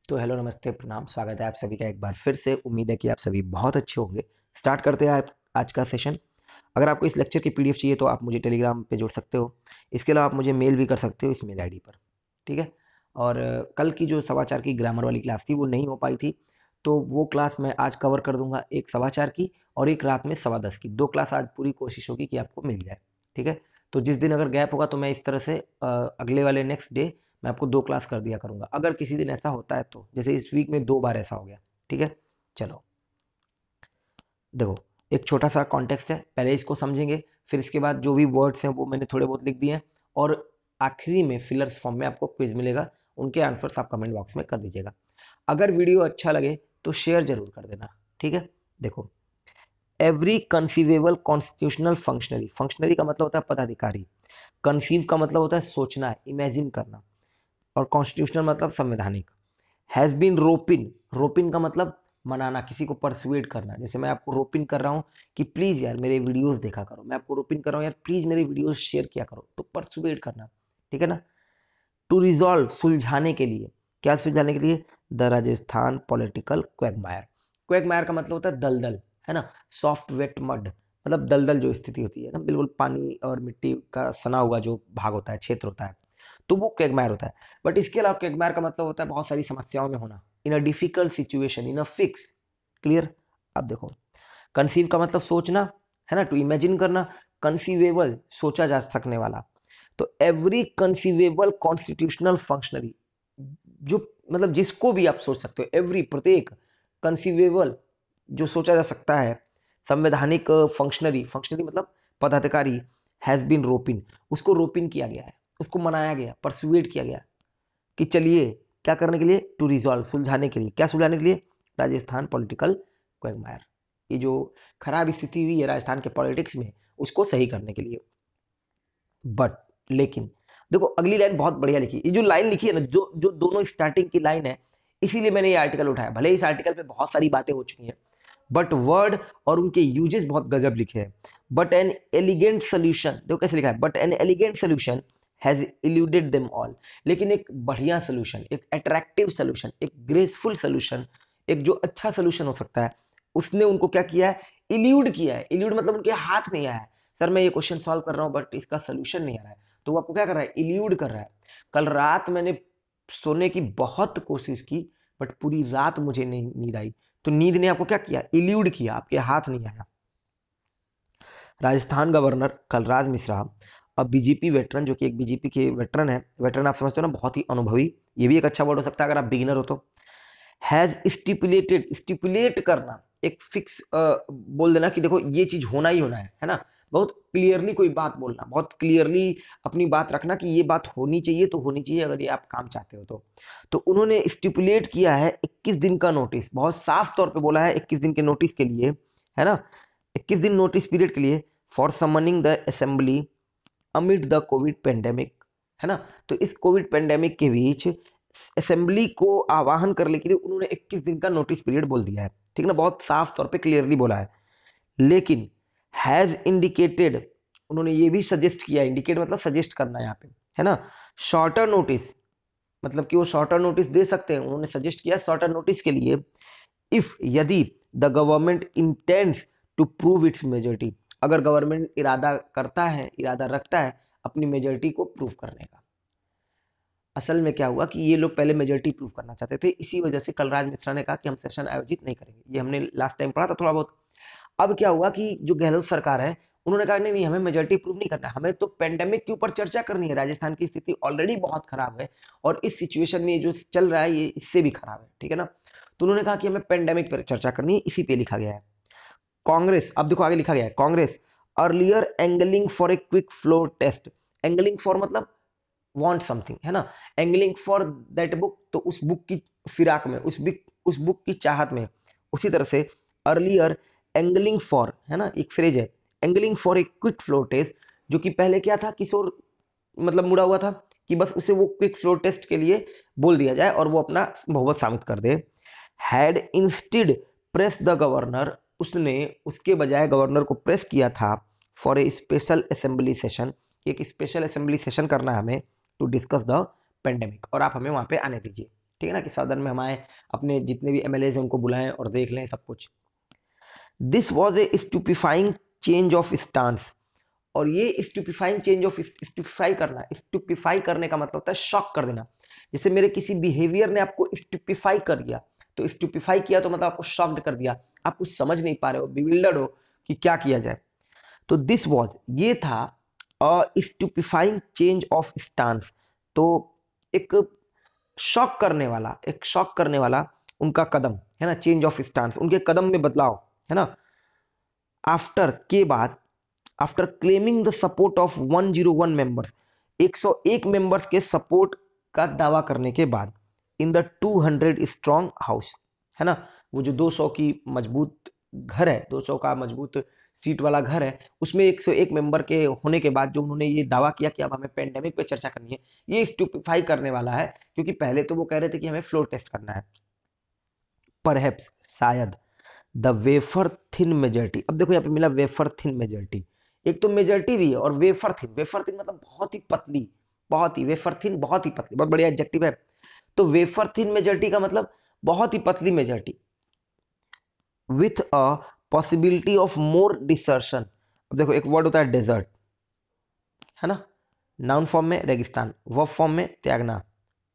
तो हेलो नमस्ते प्रणाम, स्वागत है आप सभी का एक बार फिर से। उम्मीद है कि आप सभी बहुत अच्छे होंगे। स्टार्ट करते हैं आप आज का सेशन। अगर आपको इस लेक्चर की पीडीएफ चाहिए तो आप मुझे टेलीग्राम पे जुड़ सकते हो। इसके अलावा आप मुझे मेल भी कर सकते हो इस मेल आईडी पर। ठीक है। और कल की जो समाचार की ग्रामर वाली क्लास थी वो नहीं हो पाई थी, तो वो क्लास मैं आज कवर कर दूंगा, एक समाचार की और एक रात में 10:15 की। दो क्लास आज पूरी कोशिश होगी कि आपको मिल जाए। ठीक है। तो जिस दिन अगर गैप होगा तो मैं इस तरह से अगले वाले नेक्स्ट डे मैं आपको दो क्लास कर दिया करूंगा। अगर किसी दिन ऐसा होता है तो, जैसे इस वीक में दो बार ऐसा हो गया। ठीक है। चलो देखो, एक छोटा सा कॉन्टेक्स्ट है, पहले इसको समझेंगे, फिर इसके बाद जो भी वर्ड्स हैं वो मैंने थोड़े बहुत लिख दिए हैं, और आखिरी में फिलर्स फॉर्म में आपको क्विज मिलेगा। उनके आंसर्स आप कमेंट बॉक्स में कर दीजिएगा। अगर वीडियो अच्छा लगे तो शेयर जरूर कर देना। ठीक है। देखो, every conceivable constitutional functionary, functionary का मतलब होता है पदाधिकारी, कंसीव का मतलब होता है सोचना है, इमेजिन करना, और कॉन्स्टिट्यूशनल मतलब संवैधानिक। हैज बीन रोपिन, रोपिन का मतलब मनाना, किसी को परसुएड करना। जैसे मैं आपको रोपिन कर रहा हूँ कि प्लीज यार मेरे वीडियोस देखा करो, मैं आपको रोपिन कर रहा हूँ यार प्लीज मेरे वीडियोस शेयर किया करो, तो परसुएड करना। ठीक है ना। टू रिजॉल्व, सुलझाने के लिए। क्या सुलझाने के लिए? The Rajasthan political Quagmire. Quagmire का मतलब होता है दलदल, है ना। सॉफ्ट वेट मड मतलब दलदल जो स्थिति होती है ना, बिल्कुल पानी और मिट्टी का सना हुआ जो भाग होता है, क्षेत्र होता है, तो वो क्वैगमायर होता है। बट इसके अलावा क्वैगमायर का मतलब होता है बहुत सारी समस्याओं में होना, इन a difficult situation, in a fix. Clear. अब देखो, कंसीव का मतलब सोचना, है ना, टू इमेजिन करना। कंसीवेबल, सोचा जा सकने वाला। तो एवरी कंसीवेबल कॉन्स्टिट्यूशनल फंक्शनरी, जो मतलब जिसको भी आप सोच सकते हो, एवरी, प्रत्येक, कंसीवेबल जो सोचा जा सकता है, संवैधानिक फंक्शनरी, फंक्शनरी मतलब पदाधिकारी, हैज बीन रोपिन, उसको रोपिन किया गया है, उसको मनाया गया, परसुएड किया गया कि चलिए क्या करने के लिए? टू रिजॉल्व, सुलझाने के लिए। क्या सुलझाने के लिए? राजस्थान पॉलिटिकल क्वेगमायर, ये जो खराब स्थिति हुई है राजस्थान के पॉलिटिक्स में, उसको सही करने के लिए। बट, लेकिन, देखो अगली लाइन बहुत बढ़िया लिखी, ये जो लाइन लिखी है ना, जो जो दोनों स्टार्टिंग की लाइन है, इसीलिए मैंने ये आर्टिकल उठाया। भले इस आर्टिकल पे बहुत सारी बातें हो चुकी हैं, बट वर्ड और उनके यूजेस बहुत गजब लिखे हैं। बट एन एलिगेंट सोल्यूशन, देखो कैसे लिखा है, but N elegant solution has इल्यूडेड them all. लेकिन एक बढ़िया सोल्यूशन, एक अट्रैक्टिव सोल्यूशन, एक ग्रेसफुल सोल्यूशन, एक जो अच्छा सोल्यूशन हो सकता है, उसने उनको क्या किया है? इल्यूड किया है। इल्यूड मतलब उनके हाथ नहीं आया है। सर मैं ये क्वेश्चन सॉल्व कर रहा हूँ बट इसका सोल्यूशन नहीं आ रहा है, तो वो आपको क्या कर रहा है? इल्यूड कर रहा है। कल रात मैंने सोने की बहुत कोशिश की, बट पूरी रात मुझे नहीं नींद आई, तो नींद ने आपको क्या किया? इल्यूड किया, आपके हाथ नहीं आया। राजस्थान गवर्नर कलराज मिश्रा, अब बीजेपी वेटरन, जो कि एक बीजेपी के वेटरन है, वेटरन आप समझते हो ना, बहुत ही अनुभवी, ये भी एक अच्छा वर्ड हो सकता है अगर आप बिगिनर हो तो। हैज स्टिपुलेटेड, स्टिपुलेट करना, एक फिक्स बोल देना कि देखो ये चीज होना ही होना है ना। बहुत क्लियरली कोई बात बोलना, बहुत क्लियरली अपनी बात रखना कि ये बात होनी चाहिए तो होनी चाहिए, अगर ये आप काम चाहते हो तो उन्होंने स्टिपुलेट किया है 21 दिन का नोटिस, बहुत साफ तौर पे बोला है 21 दिन के नोटिस के लिए, है ना। 21 दिन नोटिस पीरियड के लिए, for summoning the assembly amid the Covid pandemic, है ना। तो इस कोविड पेंडेमिक के बीच असेंबली को आवाहन करने के लिए उन्होंने 21 दिन का नोटिस पीरियड बोल दिया है। ठीक ना, बहुत साफ तौर पे क्लियरली बोला है। लेकिन हैज इंडिकेटेड, उन्होंने ये भी सजेस्ट किया, इंडिकेट मतलब सजेस्ट करना यहाँ पे, है ना। शॉर्टर नोटिस मतलब कि वो शॉर्टर नोटिस दे सकते हैं, उन्होंने सजेस्ट किया शॉर्टर नोटिस के लिए, इफ, यदि the government intends to prove its majority, अगर गवर्नमेंट इरादा करता है, इरादा रखता है अपनी मेजोरिटी को प्रूव करने का। असल में क्या हुआ कि ये लोग पहले मेजोरिटी प्रूव करना चाहते थे, इसी वजह से कलराज मिश्रा ने कहा कि हम सेशन आयोजित नहीं करेंगे। ये हमने लास्ट टाइम पढ़ा था थोड़ा बहुत। अब क्या हुआ कि जो गहलोत सरकार है, उन्होंने कहा नहीं नहीं, हमें मेजोरिटी प्रूव नहीं करना, हमें तो पेंडेमिक के ऊपर चर्चा करनी है। राजस्थान की स्थिति ऑलरेडी बहुत खराब है, और इस सिचुएशन में जो चल रहा है ये इससे भी खराब है। ठीक है ना। तो उन्होंने कहा कि हमें पेंडेमिक पर चर्चा करनी है, इसी पे लिखा गया है। कांग्रेस, अब देखो आगे लिखा गया है, Congress earlier angling for a quick floor test. Angling for मतलब वांट समथिंग, है ना। एंगलिंग फॉर दैट बुक, तो उस बुक की फिराक में, उस बुक की चाहत में। उसी तरह से अर्लियर एंगलिंग फॉर, है ना, एक फ्रेज है, angling for a quick floor test, जो कि पहले क्या था, किशोर मतलब मुड़ा हुआ था कि बस उसे वो क्विक फ्लो टेस्ट के लिए बोल दिया जाए और वो अपना बहुमत साबित कर दे। Had instead press the governor, उसने उसके बजाय गवर्नर को प्रेस किया था for a special assembly session, एक स्पेशल असेंबली सेशन करना है हमें, टू डिस्कस द पेंडेमिक, और आप हमें वहां पे आने दीजिए। ठीक है ना, कि सदन में हम आए, अपने जितने भी एमएलए हैं उनको बुलाएं और देख लें सब कुछ। This was a स्टूपिफाइंग change of stance. और ये स्टूपिफाइंग चेंज ऑफ, स्टूपिफाई करने का मतलब होता है शॉक कर देना। जैसे मेरे किसी बिहेवियर ने आपको स्टूपिफाई कर दिया, तो स्टूपिफाई किया तो मतलब आपको शॉक्ड कर दिया, आप कुछ समझ नहीं पा रहे हो, बिविल्डर्ड हो कि क्या किया जाए। तो दिस वॉज, ये था स्टूपिफाइंग चेंज ऑफ स्टांस। तो एक शॉक करने वाला उनका कदम है ना, चेंज ऑफ स्टांस, उनके कदम में बदलाव है ना। आफ्टर के बाद, after claiming the support of 101 members, 101 members के सपोर्ट का दावा करने के बाद, इन द 200 स्ट्रॉन्ग हाउस, है ना, वो जो 200 की मजबूत घर है, 200 का मजबूत सीट वाला घर है, उसमें 101 मेंबर के होने के बाद जो उन्होंने ये दावा किया कि अब हमें पेंडेमिक पे चर्चा करनी है, ये स्टूपिफाई करने वाला है। क्योंकि पहले तो वो कह रहे थे कि हमें फ्लोर टेस्ट करना है। परहैप्स, शायद, द वेफर थिन मेजोरिटी, अब देखो यहाँ पे मिला वेफर थिन मेजोरिटी। एक तो मेजोरिटी भी है और वेफर थिन, वेफर थिन मतलब बहुत ही पतली, बहुत ही, वेफर थिन बहुत ही पतली, बहुत बढ़िया एडजेक्टिव है। तो वेफर थिन मेजोरिटी का मतलब बहुत ही पतली majority, with a possibility of more desertion. अब देखो एक वर्ड होता है डेजर्ट, है ना, नाउन फॉर्म में रेगिस्तान, वर्ब फॉर्म में त्यागना।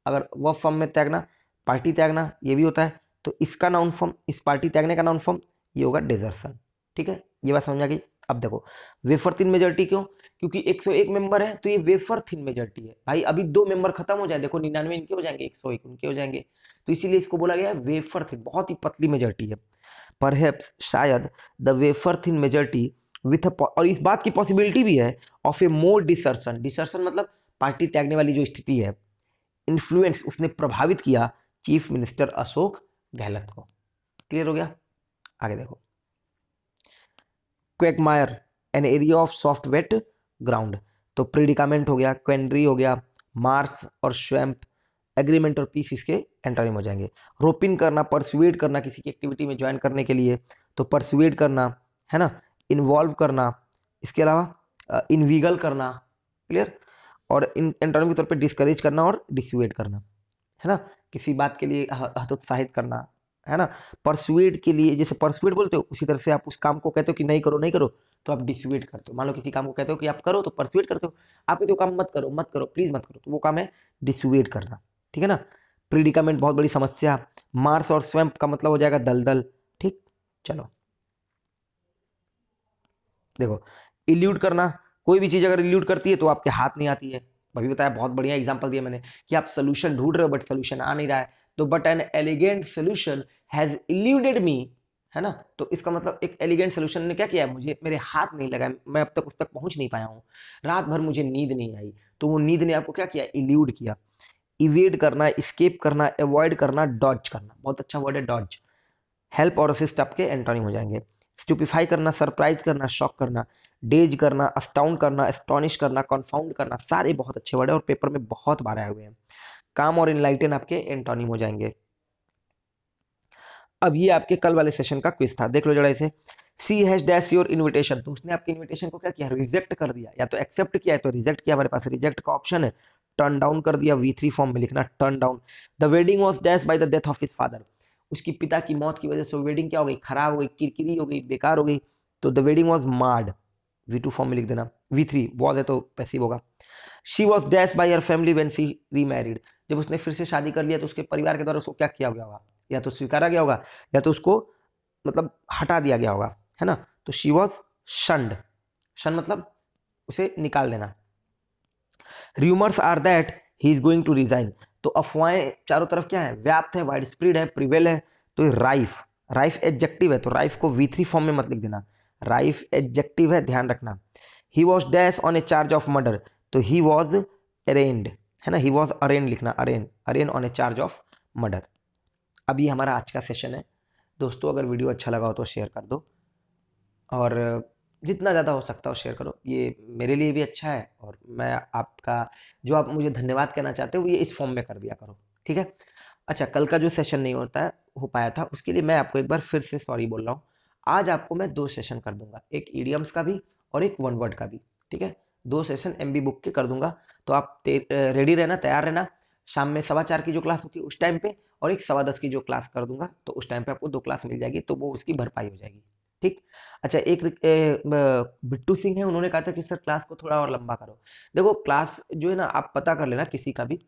अगर वर्ब फॉर्म में त्यागना, पार्टी त्यागना, ये भी होता है। तो इसका नाउन फॉर्म, इस पार्टी त्यागने का नाउन फॉर्म, ये होगा डेजर्सन। ठीक है, ये बात समझ आ गई। अब देखो वेफर थिन मेजोरिटी क्यों, क्योंकि 101 मेंबर है तो ये वेफर थिन मेजोरिटी है भाई। अभी 2 मेंबर खत्म हो जाए, देखो 99 इनके हो जाएंगे, 101 उनके हो जाएंगे, तो इसीलिए इसको बोला गया है वेफर थिन, बहुत ही पतली मेजोरिटी है। परहैप्स, शायद, the wafer thin majority with, और इस बात की पॉसिबिलिटी भी है of A more desertion, desertion मतलब पार्टी त्यागने वाली जो स्थिति है, इन्फ्लुएंस, उसने प्रभावित किया चीफ मिनिस्टर अशोक गहलोत को। क्लियर हो गया, आगे देखो। क्वेकमायर, an area of soft wait ground, तो प्रीडिकामेंट हो गया, क्वेंड्री हो गया, मार्स और स्वैम्प, एग्रीमेंट और पीस इसके एंटोनिम हो जाएंगे। रोपिन करना, परसुएड करना किसी की एक्टिविटी में ज्वाइन करने के लिए, तो परसुएड करना, है ना, इन्वॉल्व करना, इसके अलावा इनवीगल करना। क्लियर। और इन एंटोनिम के तौर पे डिस्करेज करना और डिसुएड करना, है ना, किसी बात के लिए हतोत्साहित करना, है ना। परसुएड के लिए, जैसे परसुएड बोलते हो उसी तरह से आप उस काम को कहते हो कि नहीं करो नहीं करो, तो आप डिसुएड करते हो। मान लो किसी काम को कहते हो कि आप करो, तो परसुएड करते हो। आप कहते हो काम मत करो प्लीज मत करो, तो वो काम है डिसुएड करना। ठीक है ना। प्रीडिकामेंट बहुत बड़ी समस्या, मार्स और स्वैम्प का मतलब हो जाएगा दलदल। ठीक, चलो देखो, इल्यूड करना, कोई भी चीज अगर इल्यूड करती है तो आपके हाथ नहीं आती है। अभी बताया, बहुत बढ़िया एग्जांपल दिया मैंने कि आप सोल्यूशन ढूंढ रहे हो बट सोल्यूशन आ नहीं रहा है, तो but N elegant solution has इल्यूडेड मी, है ना। तो इसका मतलब एक एलिगेंट सोल्यूशन ने क्या किया है, मुझे, मेरे हाथ नहीं लगा, मैं अब तक उस तक पहुंच नहीं पाया हूं, रात भर मुझे नींद नहीं आई, तो वो नींद ने आपको क्या किया, इल्यूड किया। इवेड करना, स्केप करना, अवॉइड करना, डॉज करना, बहुत अच्छा वर्ड है डॉज। हेल्प और असिस्ट आपके एंटोनिम हो जाएंगे। स्टूपिफाई करना, सरप्राइज करना, शॉक करना, डेज करना, अस्टाउंड करना, एस्टोनिश करना, कॉन्फाउंड करना, सारे बहुत अच्छे वर्ड है और पेपर में बहुत बार आए हुए हैं। काम और इनलाइटन आपके एंटोनिम हो जाएंगे। अब ये आपके कल वाले सेशन का क्विज था, देख लो जरा इसे। सी हैज डैश योर इनविटेशन, तो उसने आपके इनविटेशन को क्या किया, रिजेक्ट कर दिया, या तो एक्सेप्ट किया है तो रिजेक्ट किया, हमारे पास रिजेक्ट का ऑप्शन है। टर्न डाउन कर दिया, V3 फॉर्म में लिखना turn down. The wedding was dash by the death of his father, उसकी पिता की मौत की वजह से वेडिंग क्या हो गई, खराब हो गई, किरकिरी हो गई, बेकार हो गई, तो the wedding was MARD, V2 form में लिख देना। V3 वॉज है तो पैसिव होगा। She was dash by her family when she remarried, जब उसने फिर से शादी कर लिया तो उसके परिवार के द्वारा उसको क्या किया गया होगा, या तो स्वीकारा गया होगा या तो उसको मतलब हटा दिया गया होगा, है ना। तो शी वॉज शंड, शन मतलब उसे निकाल देना। Rumours are that he is going to resign, तो अफवाहें चारों तरफ क्या है, व्याप्त है, वाइड स्प्रेड है, प्रिवेल है। तो राइफ, राइफ एडजेक्टिव है तो राइफ को V3 फॉर्म में मत लिख देना, राइफ एडजेक्टिव है, ध्यान रखना। He was dash on A charge of murder, तो ही वॉज अरेन्ड, है ना, ही वॉज अरेन लिखना, अरेन, अरेन on A charge of murder. अब ये हमारा आज का सेशन है दोस्तों, अगर वीडियो अच्छा लगा हो तो शेयर कर दो, और जितना ज़्यादा हो सकता हो शेयर करो, ये मेरे लिए भी अच्छा है, और मैं आपका, जो आप मुझे धन्यवाद कहना चाहते हो ये इस फॉर्म में कर दिया करो। ठीक है। अच्छा, कल का जो सेशन नहीं होता है, हो पाया था, उसके लिए मैं आपको एक बार फिर से सॉरी बोल रहा हूँ। आज आपको मैं 2 सेशन कर दूंगा, एक ईडियम्स का भी और एक वन वर्ड का भी। ठीक है, 2 सेशन MB बुक के कर दूंगा, तो आप रेडी रहना, तैयार रहना। शाम में 4:15 की जो क्लास होती है उस टाइम पे, और एक 10:15 की जो क्लास कर दूंगा, तो उस टाइम पे आपको 2 क्लास मिल जाएगी, तो वो उसकी भरपाई हो जाएगी। ठीक। अच्छा, एक बिट्टू सिंह है, उन्होंने कहा था कि सर क्लास को थोड़ा और लंबा करो। देखो क्लास जो है ना, आप पता कर लेना किसी का भी,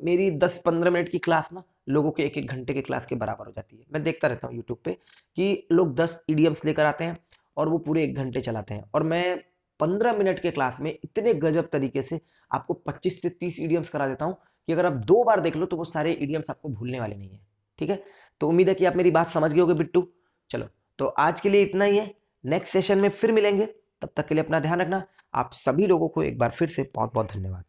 मेरी 10-15 मिनट की क्लास ना लोगों के 1-1 घंटे की क्लास के बराबर हो जाती है। मैं देखता रहता हूँ यूट्यूब पे कि लोग 10 ईडीएम्स लेकर आते हैं और वो पूरे 1 घंटे चलाते हैं, और मैं 15 मिनट के क्लास में इतने गजब तरीके से आपको 25 से 30 ईडीएम्स करा देता हूँ कि अगर आप 2 बार देख लो तो वो सारे ईडीएम्स आपको भूलने वाले नहीं है। ठीक है। तो उम्मीद है कि आप मेरी बात समझ गए होगे बिट्टू। चलो, तो आज के लिए इतना ही है। नेक्स्ट सेशन में फिर मिलेंगे। तब तक के लिए अपना ध्यान रखना। आप सभी लोगों को एक बार फिर से बहुत बहुत धन्यवाद।